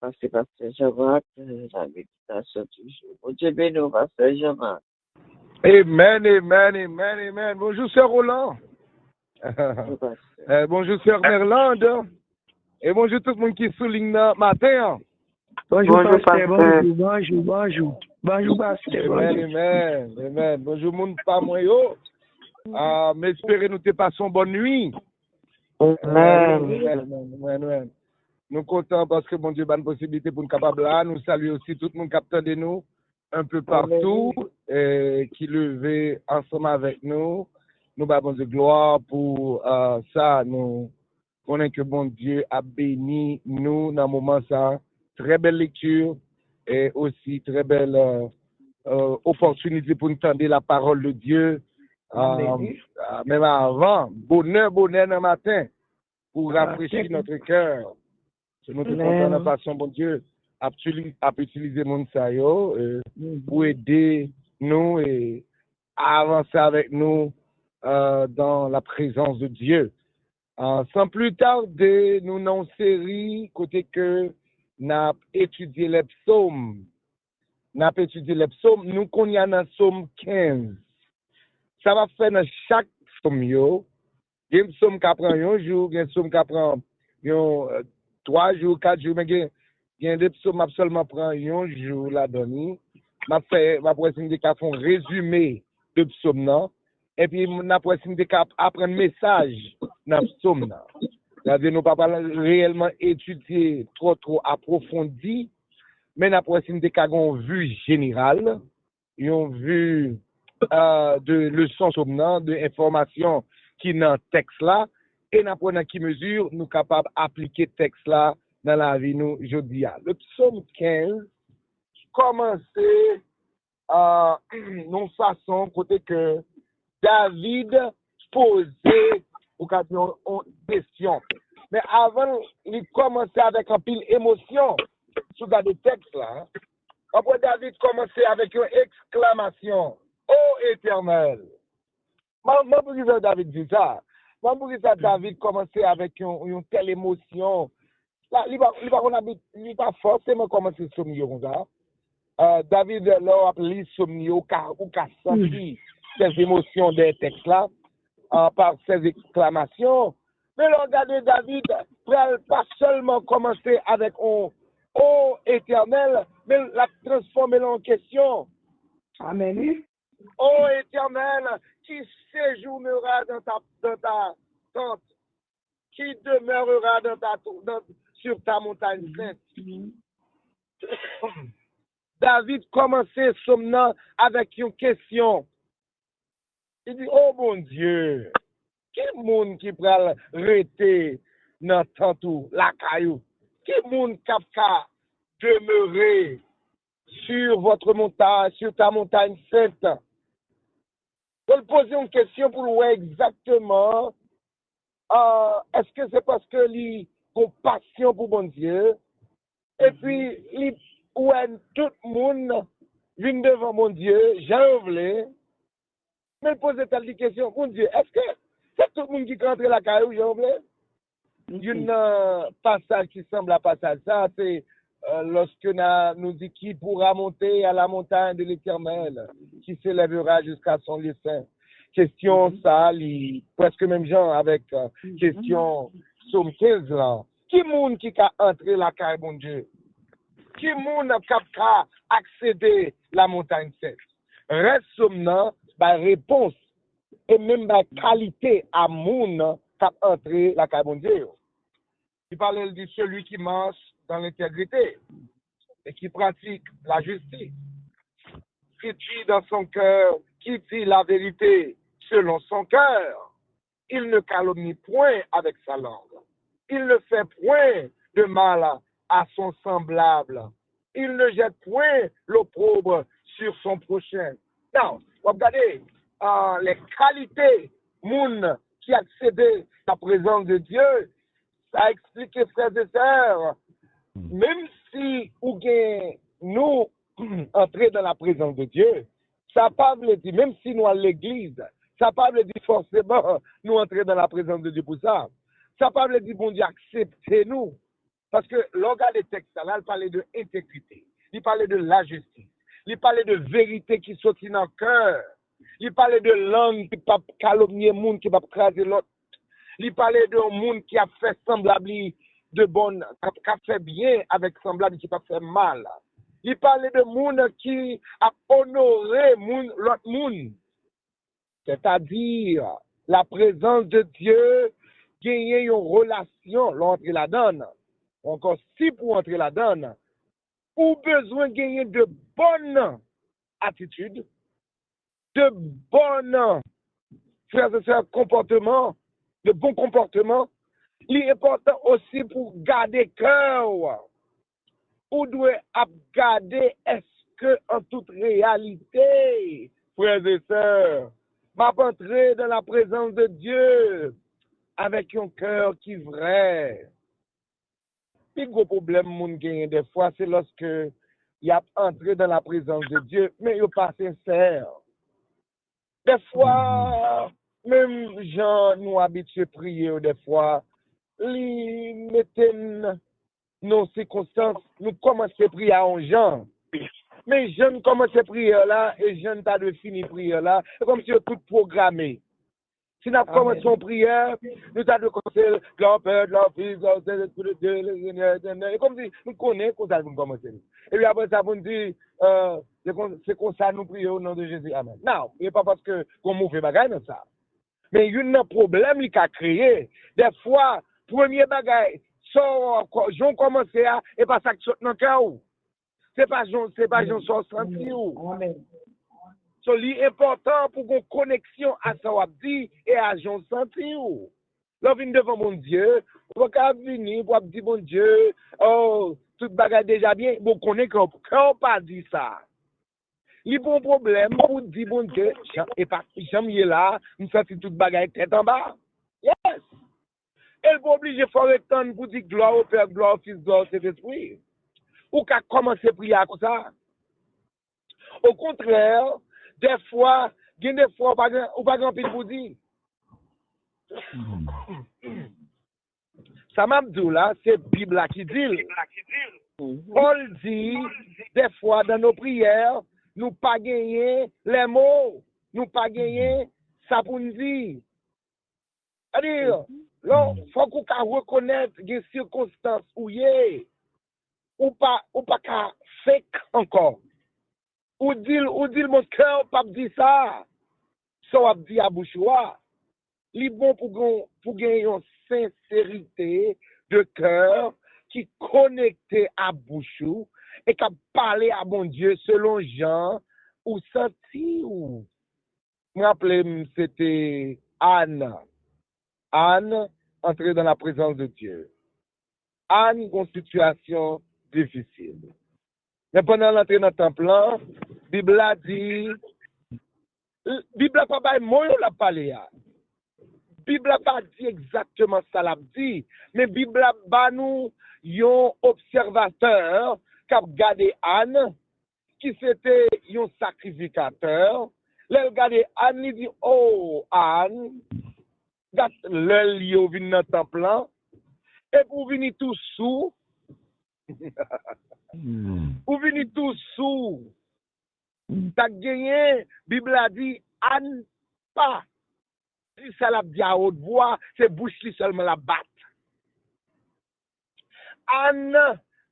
passer Pasteur Jean-Marc, la méditation du jour. Bon Dieu béni, Pasteur Jean-Marc. Amen, amen, amen, amen. Bonjour, Sœur Roland. Bonjour, Pasteur. Bonjour, Sœur Merlande. Et bonjour tout le monde qui souligne le matin. Bonjour, Bonjour, pasteur. pasteur. Bonjour, pasteur. Amen, amen, amen. Bonjour, moun pas moi yo. M'espérer nous te passons bonne nuit. Amen. Amen. Nous comptons parce que mon Dieu a une possibilité pour nous capables là. Nous saluons aussi tout le monde capteur de nous un peu partout qui levé ensemble avec nous. Nous avons de gloire pour ça. Nous connaissons que bon Dieu a béni nous dans le moment ça. Très belle lecture et aussi très belle opportunité pour nous tendre la parole de Dieu. Même avant, bonheur dans le matin pour rafraîchir notre cœur. Nous sommes contents de la façon, bon Dieu, à utiliser mon sayo pour aider nous et à avancer avec nous dans la présence de Dieu. Sans plus tarder, nous avons une série côté que nous avons étudié les psaumes. Nous connaissons dans psaume 15. Ça va faire dans chaque psaume. Il y a un psaume qui prend un jour, il y a un psaume qui prend 3 jours, 4 jours, mais il y a des psaumes qui seulement prend un jour là-dedans. Je vais faire un résumé de psaume. Et puis, je vais apprendre un message dans le psaume. C'est-à-dire, nous ne pouvons pas réellement étudier trop approfondi, mais nous avons une vue générale, une vue de leçons psaume, de informations qui sont dans le texte là, et nous avons qui mesure nous sommes capables d'appliquer le texte là dans la vie nous aujourd'hui. Le psaume 15 commençait d'une façon côté que David posait une question. Mais avant, il commençait avec un pile émotion sur le texte là. Après, David commençait avec une exclamation. Ô Éternel! Moi, pour que David dit ça, David commençait avec une telle émotion. Là, il n'est pas forcément commencé sur le comme ça. David, là, a lu sur le ou qu'a senti ces émotions des textes là, par ces exclamations. Mais regardez, David, pas seulement commencer avec un ô Éternel, mais la transformer en question. Amen. Ô Éternel, qui séjournera dans ta tente, qui demeurera sur ta montagne sainte. David commençait somnant avec une question. Il dit, oh mon Dieu, qui est monde qui peut arrêter dans tente la caillou? Qui est monde qui peut demeurer sur votre montagne, sur ta montagne sainte? Je poser une question pour voir exactement est-ce que c'est parce que il a passion pour bon Dieu et puis tout le monde vient devant mon Dieu, j'en voulais, mais poser telle question, mon Dieu, est-ce que c'est tout le monde qui rentre la caillou, j'en voulais? Une passage qui semble à passage, ça c'est lorsque nous dit qui pourra monter à la montagne de l'Éternel, qui s'élèvera jusqu'à son lieu saint. Question ça, presque même genre avec question Somme 15 là. Qui monde qui a entré la caille, mon Dieu? Qui monde qui a accédé la montagne sainte? Reste somnant, réponse et même la qualité à monde qui a entré la caille, mon Dieu. Il parle de celui qui marche dans l'intégrité et qui pratique la justice, qui dit dans son cœur, qui dit la vérité selon son cœur. Il ne calomnie point avec sa langue. Il ne fait point de mal à son semblable. Il ne jette point l'opprobre sur son prochain. Non, regardez les qualités moun qui accédaient à la présence de Dieu. Ça explique, frères et sœurs, même si nous entrer dans la présence de Dieu, ça ne pas veut dire, même si nous à l'église, ça ne pas veut dire forcément nous entrer dans la présence de Dieu pour ça. Ça ne pas veut dire, bon Dieu, acceptez-nous. Parce que l'organe des textes, là, il parlait de intégrité, il parlait de la justice, il parlait de vérité qui sortit dans le cœur, il parlait de langue qui ne peut pas calomnier le monde, qui ne peut pas craser l'autre, il parlait de monde qui a fait semblable de bonne, qui a fait bien avec semblable qui n'a pas fait mal. Il parlait de monde qui a honoré l'autre monde. C'est-à-dire, la présence de Dieu, gagner une relation, l'entrer la donne. Encore si pour entrer la donne, ou besoin de gagner de bonnes attitudes, de bonnes, frères et sœurs, comportements, de bons comportements. Il est important aussi pour garder cœur. Ou doit garder est-ce que en toute réalité, frères et sœurs, m'a entré dans la présence de Dieu avec un cœur qui est vrai. Le gros problème moun gagne des fois, c'est lorsque il a entré dans la présence de Dieu, mais il n'est pas sincère. Des fois, même gens nous habitués à prier, des fois, ils mettent nos circonstances, nous commençons à prier à un gens. Mais je ne commence à prier là, et je ne t'ai de fini prier là, c'est comme si tout programmé. Si nous commençons à prier, nous avons de commencer de leur Père, de leur Fils, de l'Esprit de Dieu, le Seigneur, comme si nous connaissons comment ça nous commencer. Et puis après ça, vous nous dit, c'est comme ça nous prions au nom de Jésus. Amen. Non, ce n'est pas parce que qu'on mauvais bagaille dans ça. Mais il y a un problème qui a créé. Des fois, premier bagaille, j'en commence à, et pas ça qui saute dans le cœur. C'est pas j'en sors senti ou. So, l'important pour qu'on connexion à ça on dit et à j'en senti ou. Là, vient devant mon Dieu, on va venir pour dire bon Dieu, oh, tout bagaille déjà bien, bon, qu'on est quand on pas dit ça. Il y a un problème pour dire bon Dieu, et pas, jamais là, nous senti tout bagaille tête en bas. Yes! Elle va obliger de faire le temps pour dire gloire au Père, gloire au Fils, gloire au Saint-Esprit. Ou qu'à commencer à prier comme ça. Au contraire, des fois, ou pas grand pile pour dire. Ça m'a dit là, c'est Bible qui dit. Paul dit, des fois, dans nos prières, nous pas gagner les mots, nous pas gagner ça pour nous dire. C'est-à-dire, là, il faut qu'on reconnaisse les circonstances où il y a. Ou pas qu'à fake encore. Ou dit mon cœur, pas dit ça. Ça va dire à bouchoir. Il est bon pour gagner une sincérité de cœur qui connecte à bouchou et qui parler à mon Dieu selon Jean ou senti ou. Je me rappelle, c'était Anne. Anne entrait dans la présence de Dieu. Anne, une situation difficile. Mais pendant l'entrée dans le temple, la Bible a dit, la Bible n'a pas parlé. La Bible n'a pas dit exactement ça l'a dit, mais la Bible a nous un observateur qui a regardé Anne, qui c'était un sacrificateur. Là, il regardé Anne, il dit, oh Anne, le lieu vient dans le temple, et pour venir tout sous, ou venir tout sous. T'as gagné, la Bible a dit, Anne pas. Si ça l'a dit à haute voix, c'est bouche qui seulement la batte. Anne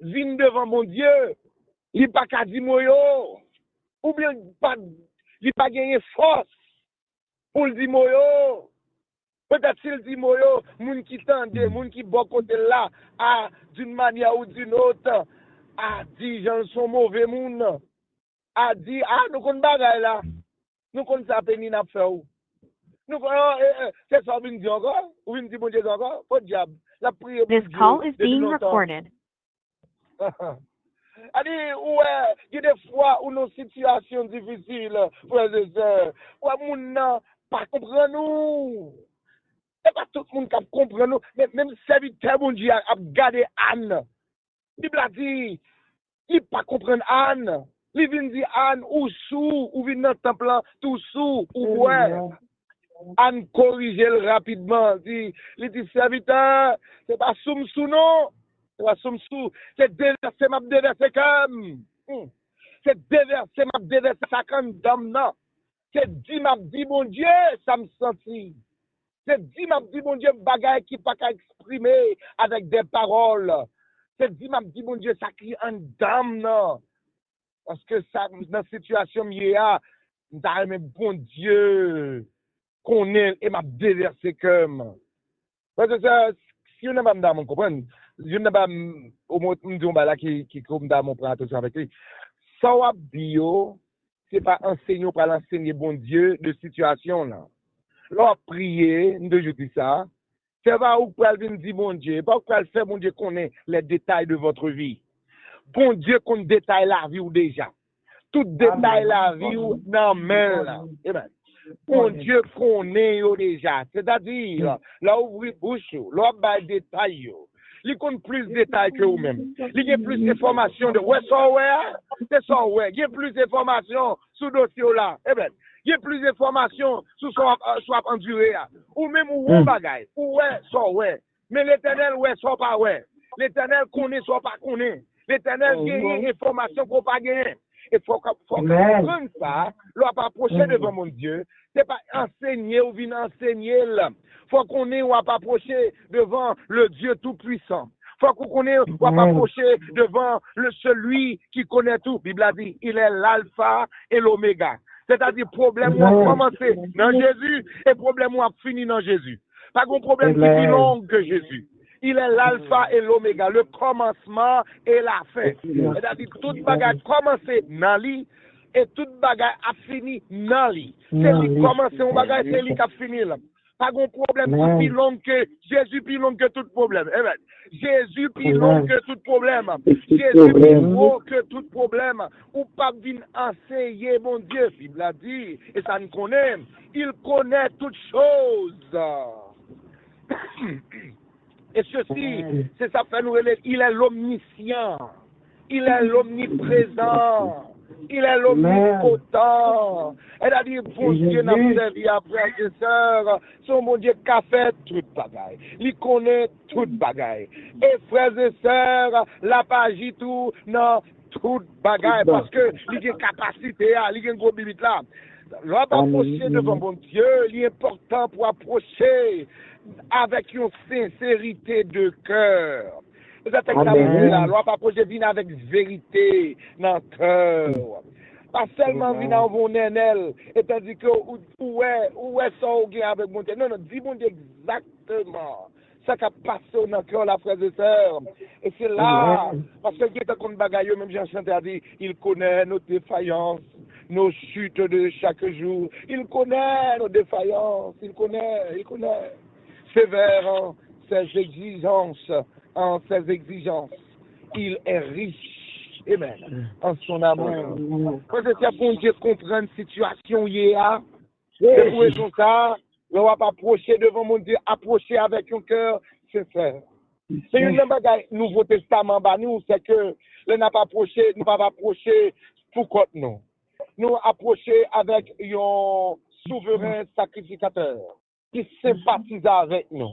vient devant mon Dieu, il n'a pas qu'à dire moyo, ou bien il n'a pas gagné force pour le dire moyo. Peut-être s'il dit moyo, moun qui tende, moun qui bon côté là, d'une manière ou d'une autre, a dit j'en sont mauvais moun, a dit nous kon bagay là, nous kon sa peine n'a fait ou. Nous c'est ça vinn dit encore, ou vinn dit bon Dieu encore, pas diable. La prière This call is being recorded. Allez, ouais, il y a des fois où nos situations difficiles, frères et sœurs, où moun nan pas comprendre nous. C'est pas tout le monde qui comprend nous, mais même serviteur bon Dieu a gardé Anne. La Bible a dit, il ne pas comprendre Anne. Il vient dire Anne ou sous, ou vient dans le temple, tout sous, ou ouais. Anne corrige rapidement. Il dit serviteur, c'est pas sous non. C'est déverser m'a déverser comme. C'est déverser m'a déverser ça comme dame non. C'est dit m'a dit mon Dieu, ça me sentit. C'est dit m'a dit mon Dieu bagaille qui pas qu'à exprimer avec des paroles. C'est dit m'a dit mon Dieu ça crie en dame non. Parce que ça dans situation m'y'a mais bon Dieu qu'on est et m'a déversé comme. Parce que ça si on n'a pas m'dame comprendre. Je n'ai pas au moins m'don là qui comme dans mon prend attention avec lui. Ça ou bio c'est pas enseigner par l'enseigner bon Dieu de situation là. Leur prier, nous je dis ça. C'est pas où pour venir dire bon Dieu, pas pour faire bon Dieu connaît les détails de votre vie. Bon Dieu qu'on détaille la vie ou déjà. Tout détail la vie ou non mais là. Eh ben, bon Dieu connaît yo déjà. C'est-à-dire là ouvrir bouche, là bas détail yo. Il compte plus de détails que vous-même. Il y a plus d'informations de ouais, ça ouais, c'est ça ouais. Il y a plus d'informations sur le dossier là. Eh ben, il y a plus d'informations sur soit enduré là. Ou même ou bagaille. Ou ouais, ça ouais. Mais l'Éternel ouais, ça pas ouais. L'Éternel connaît, soit pas connaît. L'Éternel gagne information qu'on pas gagner. Il faut comprendre ça. L'on pas approcher devant mon Dieu. C'est pas enseigner ou venir enseigner là. Faut qu'on ait ou pas approcher devant le Dieu tout-puissant. Faut qu'on ait ou pas approcher devant celui qui connaît tout. Bible a dit, il est l'alpha et l'oméga. C'est-à-dire, problème ou a commencé dans Jésus et problème ou a fini dans Jésus. Pas de problème qui est plus long que Jésus. Il est l'alpha et l'oméga, le commencement et la fin. C'est-à-dire, toute bagarre commencé dans lui et toute bagarre a fini dans lui. C'est lui qui commence un bagarre, c'est lui qui a fini là. Pas de problème qui est plus long que Jésus, plus long que tout problème. Eh bien, Jésus plus long que tout problème. Jésus plus gros que tout problème. Ou pas venir enseigner, mon Dieu, Bible a dit, et ça nous connaît. Il connaît toutes choses. Et ceci, c'est ça fait nous relève. Il est l'omniscient. Il est l'omniprésent. Il est l'omnipotent. Elle a dit, bon Dieu n'a servi après ses sœurs. Son bon Dieu qui a fait toute bagaille. Il connaît toute bagaille. Et frères et sœurs, la page tout, non, toute bagaille. Parce que il a une capacité, il a une grosse bibite là. L'on va approcher devant bon Dieu, il est important pour approcher avec une sincérité de cœur. Vous êtes examiné là, l'on va approcher avec vérité dans le cœur. Pas seulement venir en bon nénel, et tandis que où est ça ou avec mon Dieu. Non, dis mon Dieu exactement. Ça qui a passé dans le cœur, la frère et sœur. Et c'est là, parce que qui est comme bagaille, même Jean Chanté a dit, il connaît nos défaillances, nos chutes de chaque jour. Il connaît nos défaillances, il connaît. Sévère en ses exigences, il est riche, amen, en son amour. Quand c'est bon Dieu comprendre une situation hier, c'est pour raison ça, on va pas approcher devant mon Dieu, approcher avec un cœur sincère. C'est une bagaille Nouveau Testament, nous, c'est que nous n'a pas approché, nous pas approcher pour côté nous. Nous approcher avec un souverain sacrificateur qui sympathise avec nous,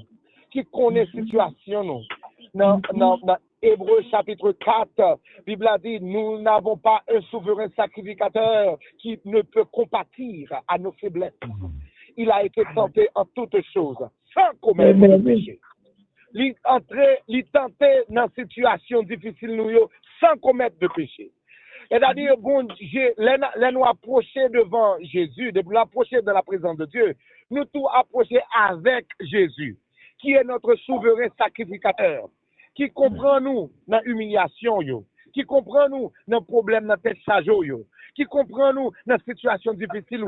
qui connaît la situation nous. Dans Hébreux chapitre 4, Bible a dit, nous n'avons pas un souverain sacrificateur qui ne peut compatir à nos faiblesses. Il a été tenté en toutes choses, sans commettre de péché. Il tenté dans une situation difficile sans commettre de péché. C'est-à-dire, bon Dieu, nous approcher devant Jésus, de nous approcher de la présence de Dieu, nous tout approcher avec Jésus, qui est notre souverain sacrificateur, qui comprend nous dans l'humiliation, qui comprend nous dans le problème dans tête sajo, qui comprend nous dans la situation difficile.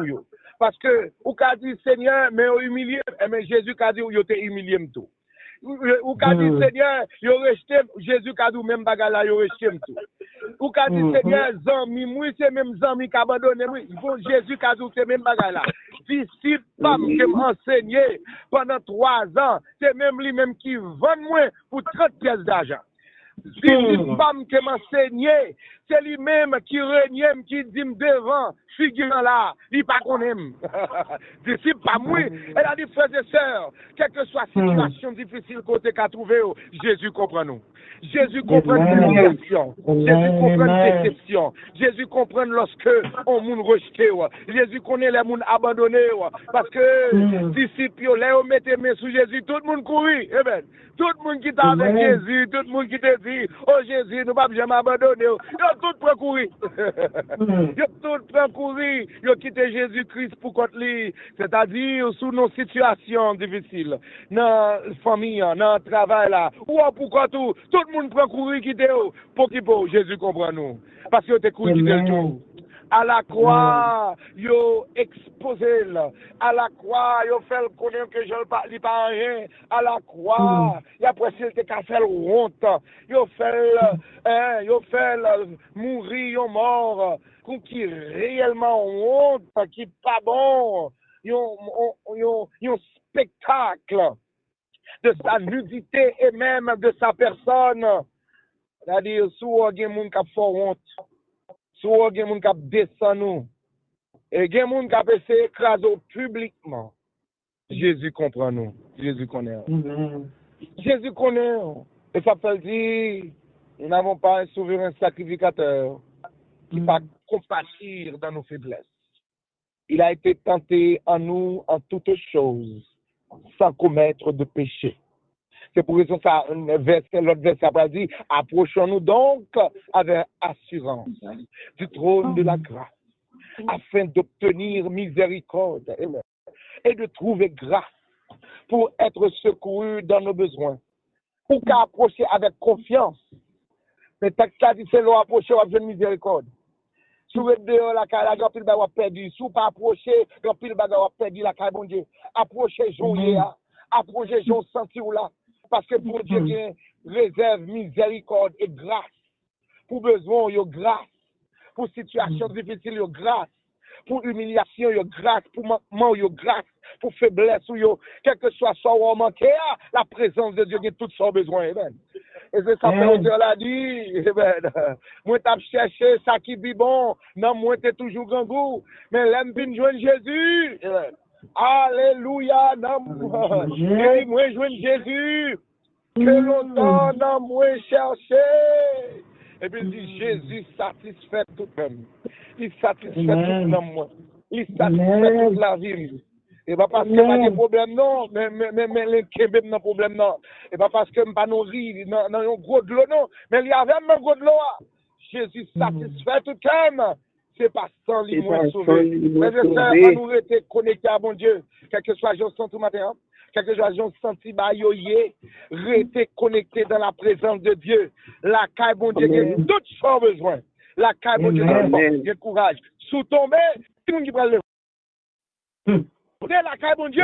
Parce que, ou qu'a dit Seigneur, mais humilié, mais Jésus qu'a dit, vous t'es humilié tout. Ou qu'a dit Seigneur, yo rejeté, Jésus qu'a dit même bagala, yo rejeté tout. Ou qu'a dit Seigneur, zami, moi c'est même zami qui abandonné, bon Jésus qu'a dit c'est même bagala. Disciple femme qui m'a enseigné pendant 3 ans, c'est même lui-même qui vend moi pour 30 pièces d'argent. Disciple femme qui m'a enseigné, c'est lui-même qui règne, qui dit devant, figurant là, il pas qu'on aime. Disciple pas moi. Elle a dit frères et sœurs, quelle que soit la situation difficile qu'on t'a trouvé, Jésus comprend nous. Jésus comprend l'humiliation. Jésus comprend la déception. Jésus comprend lorsque on moun rejeté. Jésus connaît les moun abandonnés. Parce que disciples, là, on mettait main sous Jésus, tout le monde courit. Amen. Tout le monde qui est avec Jésus, tout le monde qui te dit, oh Jésus, nous ne pouvons jamais abandonner. Ils ont tout pris courir. Ils ont tout pris courir. Ils ont quitté Jésus-Christ pour contre lui. C'est-à-dire, sous nos situations difficiles, dans la famille, dans le travail, là, ou pourquoi tout le monde prend courir quitter pour qui pour Jésus comprend nous. Parce que tu courir quitter le tout. À la croix, yo exposé là. À la croix, yo fait le connaître que je ne lis pas rien. À la croix, y a presque te ka fait honte. Yo fait mourir yo mort qui réellement honte, qui pas bon. Yo spectacle de sa nudité et même de sa personne. C'est-à-dire sou gen moun ka fò honte. Soit il y a des gens qui descendent nous. Et il y a des gens qui essaient d'écraser publiquement. Jésus comprend nous. Jésus connaît. Jésus connaît. Et ça veut dire, nous n'avons pas un souverain sacrificateur qui va compatir dans nos faiblesses. Il a été tenté en nous en toutes choses, sans commettre de péché. C'est pour raison ça, l'autre verset a dit, approchons-nous donc avec assurance du trône de la grâce, afin d'obtenir miséricorde et de trouver grâce pour être secouru dans nos besoins, pour qu'approcher avec confiance. Mais t'as dit, c'est l'eau approcher avec miséricorde. Si vous êtes dehors, la grand pile va perdu. Si vous pas approcher, grand pile va perdu la caille, bon Dieu. Approchez, Jean, approchez, Jean, senti ou là. Parce que pour Dieu, il réserve miséricorde et grâce. Pour besoin, il y a grâce. Pour situation difficile, il y a grâce. Pour humiliation, il y a grâce. Pour manquement, il y a grâce. Pour faiblesse, quel que soit ce qu'on manque, la présence de Dieu, il y a tout son besoin. Amen. Et c'est ça que Dieu l'a dit. Moi, t'as cherché ça qui est bon. Non, moi, t'es toujours grand goût. Mais l'aime bien joindre Jésus. Alléluia. Moi, joindre Jésus. Que longtemps, non, moi, chercher. Et puis, il dit, Jésus satisfait tout même. Il satisfait tout dans moi. Il satisfait toute la vie. Et pas parce que je n'ai pas de problème, non, mais les Québec n'ont pas de problème, non. Et pas parce que je n'ai pas de non, un gros de l'eau, non. Mais il y avait même un gros de l'eau. Jésus satisfait tout même. C'est pas sans lui moins sauvé. Mais je sais, nous rester connectés à mon Dieu. Quel que soit le sens tout matin, quel que soit le senti bayoyer, rester connecté dans la présence de Dieu. La caille, bon Dieu, il y a d'autres choses besoin. La caille, bon Dieu, il y a courage. Sous tomber, tout le monde qui prend le. Prenez la caille, bon Dieu,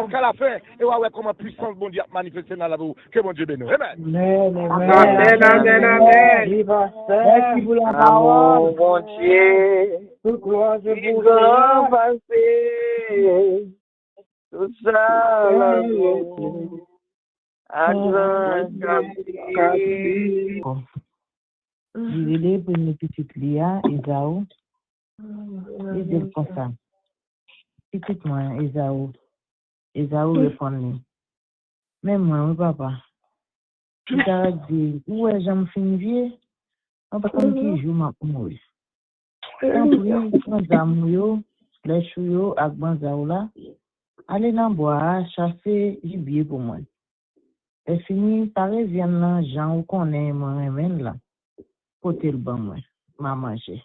jusqu'à la fin. Et ouais, comment puissance, bon Dieu, manifester dans la vie. Que bon Dieu bénisse. Amen. Amen, amen, amen. Merci pour la Amour, parole. bon Dieu. Toute gloire, je Il vous grand passé. Tout ça, l'amour. Adjoint, capri. Il est pour une petite Lia, Esaou. Il dit comme ça. Petite moi, Esaou. Esaou répond. Même moi, mon papa. Il t'a dit, où est-ce que je me vieux? On va comme qui joue ma mouille. Quand puis, quand j'amour, les chouillots, avec Banzaou là, aller dans le bois, chasser gibier pour moi. Et fini, parisien là, Jean, ou qu'on est, moi, là. Côté le banc, moi, m'a mangé.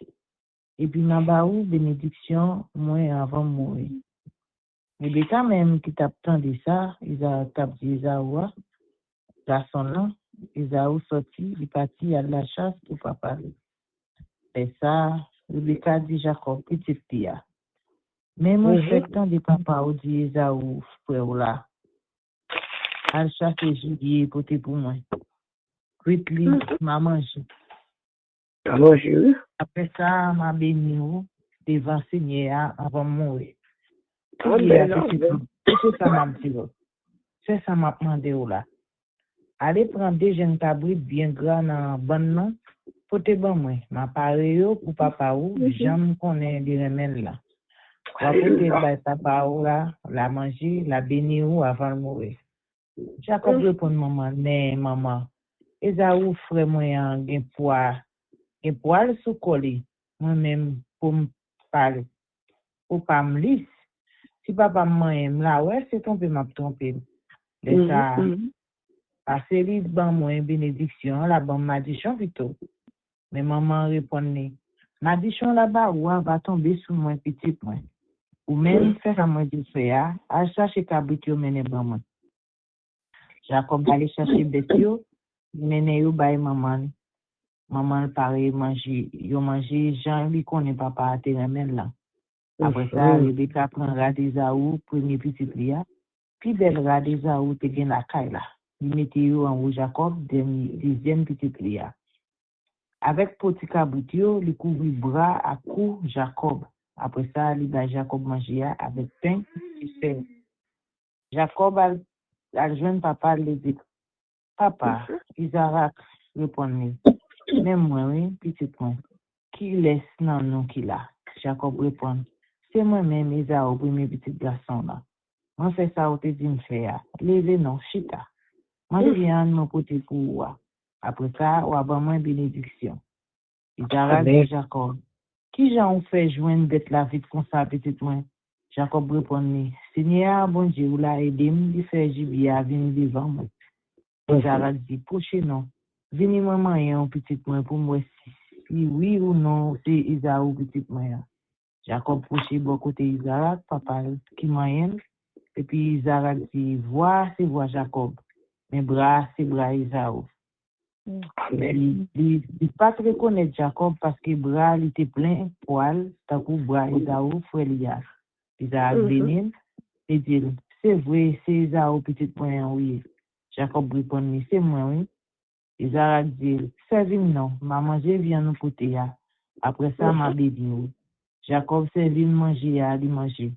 Et puis, ma baou, bénédiction, moi, avant de mourir. Mais les quand même qui t'attendent ça, ils ont dit Isaoua, garçon là, Isaou sorti, il parti à la chasse pour papa. Et ça, Rebecca dit Jacob, petit Pia. Mais moi, je fais tant de papa, ou dit Isaou, frère là. À chasser gibier, côté pour moi. Quickly, m'a mangé. Après ça, m'a béni devant Seigneur avant de mourir. C'est ça m'a dit. C'est ça m'a demandé là. Allez prendre des jeunes cabris bien grands dans bonne nom pour te bon moi. M'a parlé pour papa ou j'aime connaît des remèdes là. Pour te papa ou là, la manger, la bénir ou avant de mourir. Jacob répond maman, mais maman, Esaou frère moi gen poil sous collé. Moi-même pour me parler. Pour pas me lisse. Si papa m'aime là, ouais, c'est trompé, m'a trompé. Mais ça, parce que lui, ban moi bénédiction, la ban malédiction plutôt. Mais maman répondait, malédiction là-bas, ouais, va tomber sur moi petit moi. Ou même faire à moi du faire, à chercher cabrit yo mène ban moi. Jacob allait chercher bêtio, mène yo bay maman. Maman pareil manger, yo manger, Jean lui connaît papa à terrain là. Après ça, Rebecca prend Radizaou, premier petit lia. Puis belle Radizaou te gen la caille là. Il mettait yo en haut Jacob, deuxième petit lia. Avec petit cabritio, il couvrit bras à cou Jacob. Après ça, il va Jacob manger avec pain et sel. Jacob a joint papa, il dit, papa, Isaac répondit, même moi, oui, petit point, qui laisse non non qu'il a. Jacob répond, c'est moi-même, Isaac, premier petit garçon là. Moi, fais ça, au te dit me faire. Levez non, chita. Moi, je viens de mon côté pour vous. Après ça, on a moi bénédiction. Isaac dit Jacob, qui j'en fait joindre d'être la vie comme ça, petit moi? Jacob répond, Seigneur, bon Dieu, ou l'a aidé, me faire gibier à venir devant moi. Isaac dit, prochain non. Venez maman et un petit moi pour moi si oui ou non, c'est Isaac petit moi. Jacob proche bon côté Isaac, papa qui moyen. Et puis Isaac dit, voix, c'est voix Jacob. Mes bras, c'est bras Isaac. Il pas reconnaître Jacob parce que bras, il était plein poil, t'as coup bras Isaac, frère Elias. Isaac bénin, et dit, c'est vrai, c'est Isaac petit point, oui. Jacob répond, c'est moi, oui. Isaac dit, servis non, maman, je viens nous côté. Après ça, m'a béni. Jacob servi manger, il manger.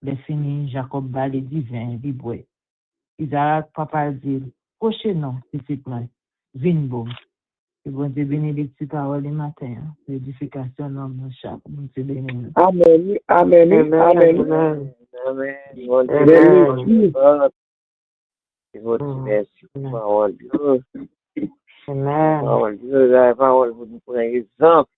Le fini, Jacob bat les divins, il boit. Isaac, papa dit, prochain non, petit moi, vin bon. Et bon Dieu bénit les petites paroles du matin, l'édification dans mon chapeau, bon Dieu bénit. Amen. Amen. Amen. Amen. Mon Dieu, c'est votre merci pour parole Dieu. Amen. Parole Dieu, la parole, vous nous prenez exemple.